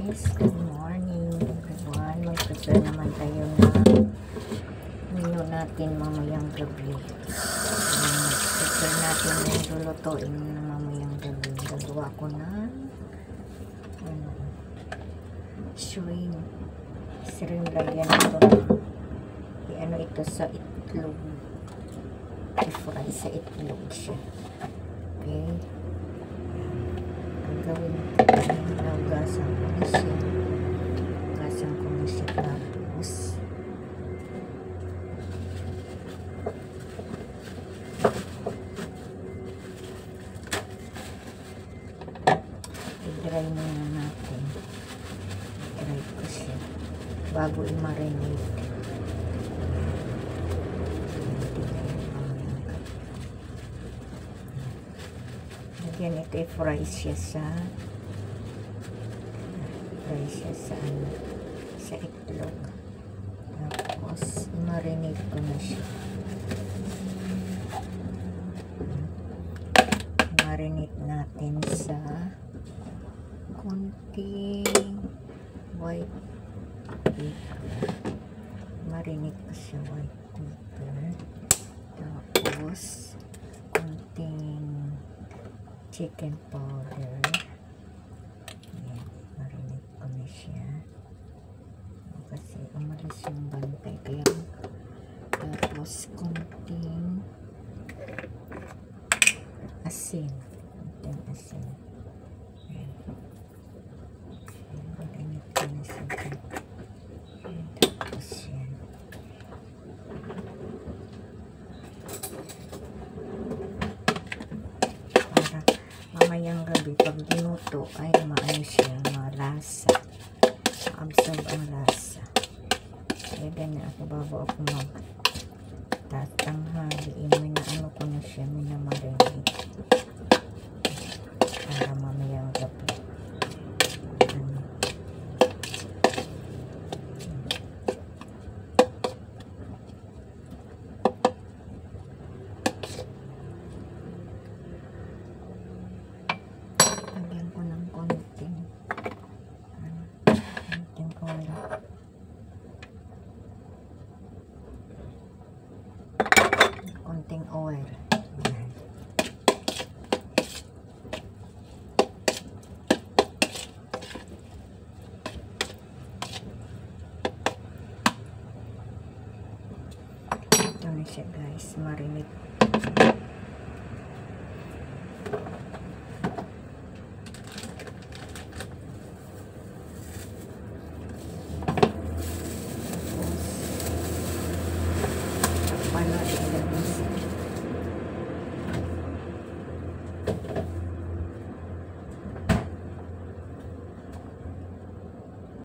guys, good morning everyone. Mag-prepare naman tayo na menu natin mamayang gabi. Mag-prepare natin yung lulutuin na mamayang gabi. Gagawa ko na shrimp. Lagyan ito na ito sa itlog. I-fry sa itlog siya. Okay. Gawin ito. Naugasan ko na siya. Ugasan ko na siya. Tapos i-dry muna natin. I-dry ko siya bago i-marinate. Lagyan ito, i-fry siya sa itlog. Tapos i-marinate ko na siya. I-marinate natin sa konting white pepper. Marinate ko siya white pepper. Tapos konting chicken powder. Ayan, marinate ko na siya. Kasi umalis yung bantay. Kaya tapos konting asin. Konting asin. Ayan. Marinate ko na siya. Ayan, tapos yan. Para mamayang gabi pag dinuto ay maano siya, malasa. Ma-absorb ang lasa. Kaya ganyan ako bago ako magtatanghali. Minaano ko na siya, minamarinate. Para mamayang gabi. Konting oil. Ito na siya guys, marinate. Paano ilagay